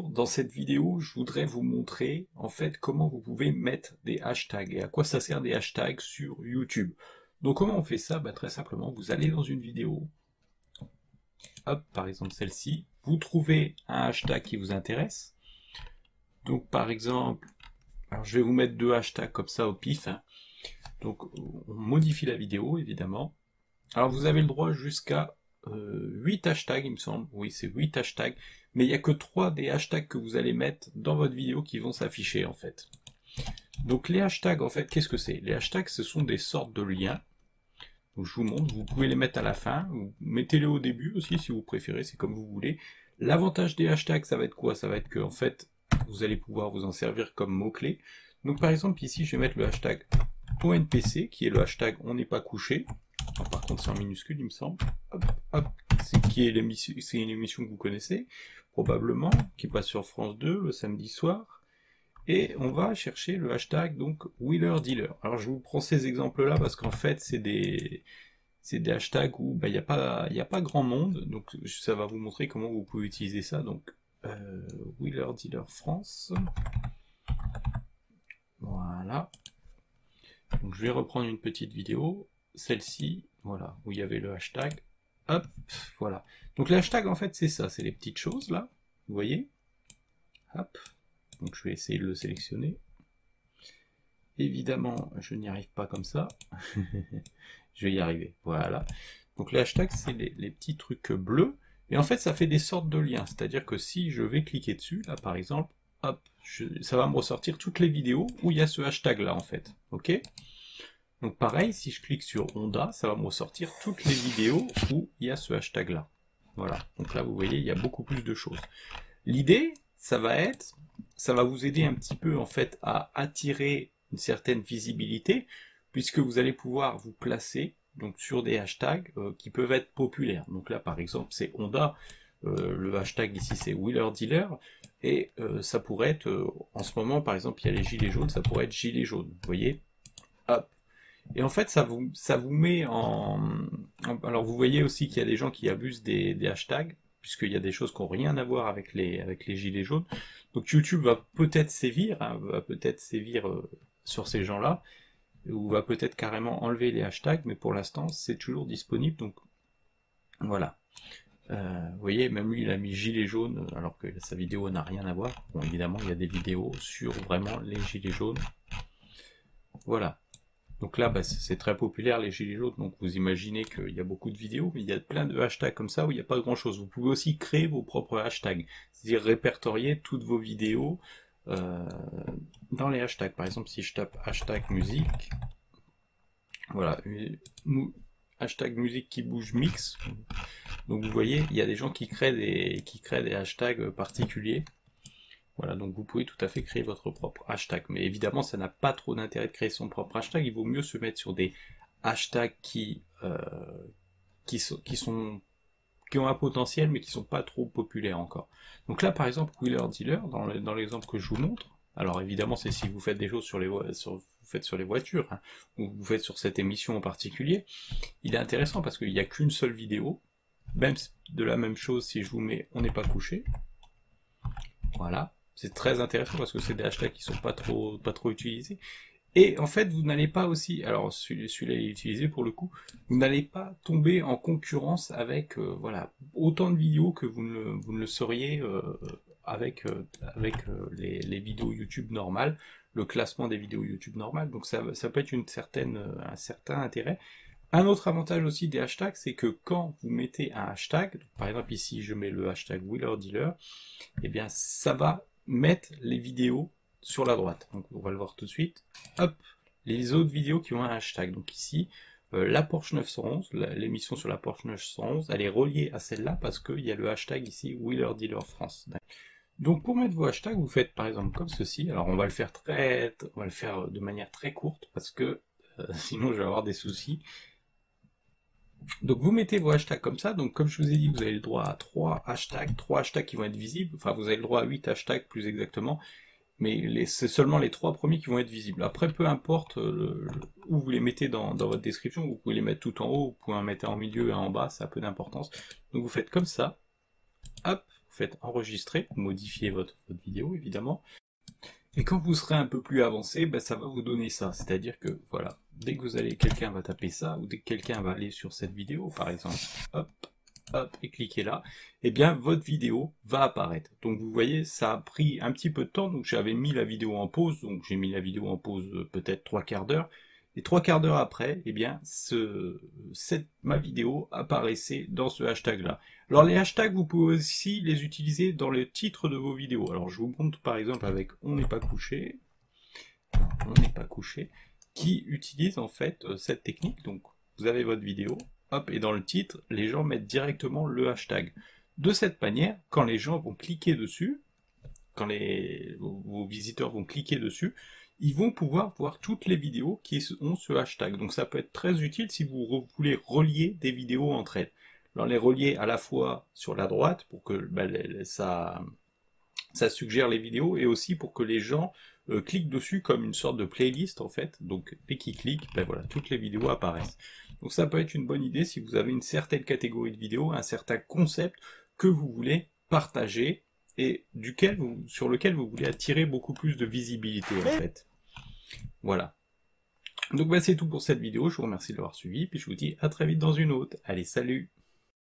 Dans cette vidéo, je voudrais vous montrer en fait comment vous pouvez mettre des hashtags et à quoi ça sert des hashtags sur YouTube. Donc comment on fait ça? Très simplement, vous allez dans une vidéo, hop, par exemple celle-ci, vous trouvez un hashtag qui vous intéresse. Donc par exemple, alors je vais vous mettre deux hashtags comme ça au pif, hein. Donc on modifie la vidéo évidemment. Alors vous avez le droit jusqu'à 8 hashtags il me semble, oui c'est 8 hashtags, mais il n'y a que 3 des hashtags que vous allez mettre dans votre vidéo qui vont s'afficher en fait. Donc les hashtags en fait, qu'est-ce que c'est? Les hashtags ce sont des sortes de liens. Donc je vous montre, vous pouvez les mettre à la fin, ou mettez-les au début aussi si vous préférez, c'est comme vous voulez. L'avantage des hashtags ça va être quoi? Ça va être que en fait vous allez pouvoir vous en servir comme mot-clé. Donc par exemple ici je vais mettre le hashtag ONPC qui est le hashtag on n'est pas couché. Alors, par contre c'est en minuscule il me semble. Hop, hop. C'est une émission que vous connaissez probablement, qui passe sur France 2 le samedi soir. Et on va chercher le hashtag donc Wheeler Dealer. Alors je vous prends ces exemples là parce qu'en fait c'est des hashtags où il n'y a pas grand monde, donc ça va vous montrer comment vous pouvez utiliser ça. Donc Wheeler Dealer France. Voilà. Donc je vais reprendre une petite vidéo, celle-ci, voilà, où il y avait le hashtag. Hop, voilà. Donc le hashtag en fait c'est ça, c'est les petites choses là, vous voyez. Hop. Donc je vais essayer de le sélectionner. Évidemment, je n'y arrive pas comme ça. Je vais y arriver, voilà. Donc les hashtags c'est les petits trucs bleus, et en fait ça fait des sortes de liens, c'est-à-dire que si je vais cliquer dessus, là par exemple, hop, ça va me ressortir toutes les vidéos où il y a ce hashtag là en fait, ok? Donc pareil, si je clique sur Honda, ça va me ressortir toutes les vidéos où il y a ce hashtag là. Voilà, donc là vous voyez, il y a beaucoup plus de choses. L'idée, ça va vous aider un petit peu en fait à attirer une certaine visibilité, puisque vous allez pouvoir vous placer donc sur des hashtags qui peuvent être populaires. Donc là par exemple c'est Honda, le hashtag ici c'est Wheeler Dealer, et ça pourrait être, en ce moment par exemple il y a les gilets jaunes, ça pourrait être gilets jaunes, vous voyez. Hop. Et en fait, ça vous met alors vous voyez aussi qu'il y a des gens qui abusent des hashtags, puisqu'il y a des choses qui n'ont rien à voir avec les gilets jaunes. Donc YouTube va peut-être sévir, hein, sur ces gens-là, ou va peut-être carrément enlever les hashtags, mais pour l'instant, c'est toujours disponible, donc voilà. Vous voyez, même lui, il a mis gilet jaune, alors que sa vidéo n'a rien à voir. Bon, évidemment, il y a des vidéos sur vraiment les gilets jaunes. Voilà. Donc là, c'est très populaire les gilets jaunes, donc vous imaginez qu'il y a beaucoup de vidéos, mais il y a plein de hashtags comme ça où il n'y a pas grand chose. Vous pouvez aussi créer vos propres hashtags, c'est-à-dire répertorier toutes vos vidéos dans les hashtags. Par exemple, si je tape hashtag musique, voilà, hashtag musique qui bouge mix, donc vous voyez, il y a des gens qui créent des hashtags particuliers. Voilà, donc vous pouvez tout à fait créer votre propre hashtag. Mais évidemment, ça n'a pas trop d'intérêt de créer son propre hashtag. Il vaut mieux se mettre sur des hashtags qui ont un potentiel, mais qui sont pas trop populaires encore. Donc là, par exemple, Wheeler Dealer, dans l'exemple que je vous montre, alors évidemment, c'est si vous faites des choses sur les voitures, hein, ou vous faites sur cette émission en particulier, il est intéressant parce qu'il n'y a qu'une seule vidéo, même de la même chose si je vous mets on n'est pas couché. Voilà. C'est très intéressant parce que c'est des hashtags qui sont pas trop utilisés. Et en fait, vous n'allez pas aussi, alors celui-là est utilisé pour le coup, vous n'allez pas tomber en concurrence avec voilà, autant de vidéos que vous ne le seriez avec les vidéos YouTube normales, le classement des vidéos YouTube normales. Donc ça peut être un certain intérêt. Un autre avantage aussi des hashtags, c'est que quand vous mettez un hashtag, par exemple ici je mets le hashtag Wheeler Dealer, et bien ça va mettre les vidéos sur la droite. Donc on va le voir tout de suite. Hop, les autres vidéos qui ont un hashtag. Donc ici, la Porsche 911, l'émission sur la Porsche 911, elle est reliée à celle-là parce qu'il y a le hashtag ici Wheeler Dealer France. Donc pour mettre vos hashtags, vous faites par exemple comme ceci. Alors on va le faire de manière très courte parce que sinon je vais avoir des soucis. Donc vous mettez vos hashtags comme ça, donc comme je vous ai dit, vous avez le droit à 3 hashtags qui vont être visibles, enfin vous avez le droit à 8 hashtags plus exactement, mais c'est seulement les 3 premiers qui vont être visibles. Après, peu importe où vous les mettez dans votre description, vous pouvez les mettre tout en haut, vous pouvez en mettre en milieu et en bas, ça a peu d'importance. Donc vous faites comme ça, hop, faites enregistrer, vous modifiez votre vidéo évidemment, et quand vous serez un peu plus avancé, ben, ça va vous donner ça, c'est-à-dire que voilà, dès que vous allez, quelqu'un va taper ça, ou dès que quelqu'un va aller sur cette vidéo par exemple, hop, hop, et cliquez là, et bien votre vidéo va apparaître. Donc vous voyez, ça a pris un petit peu de temps, donc j'avais mis la vidéo en pause, donc j'ai mis la vidéo en pause peut-être 3/4 d'heure, et 3/4 d'heure après, eh bien, ma vidéo apparaissait dans ce hashtag-là. Alors les hashtags, vous pouvez aussi les utiliser dans le titre de vos vidéos. Alors je vous montre par exemple avec On n'est pas couché, On n'est pas couché, qui utilise en fait cette technique. Donc vous avez votre vidéo, hop, et dans le titre, les gens mettent directement le hashtag. De cette manière, quand les gens vont cliquer dessus, quand vos visiteurs vont cliquer dessus, ils vont pouvoir voir toutes les vidéos qui ont ce hashtag. Donc ça peut être très utile si vous voulez relier des vidéos entre elles. Alors les relier à la fois sur la droite pour que ça suggère les vidéos, et aussi pour que les gens cliquent dessus comme une sorte de playlist en fait. Donc dès qu'ils cliquent, ben voilà, toutes les vidéos apparaissent. Donc ça peut être une bonne idée si vous avez une certaine catégorie de vidéos, un certain concept que vous voulez partager et sur lequel vous voulez attirer beaucoup plus de visibilité en fait. Voilà. Donc bah, c'est tout pour cette vidéo, je vous remercie de l'avoir suivi, puis je vous dis à très vite dans une autre. Allez, salut!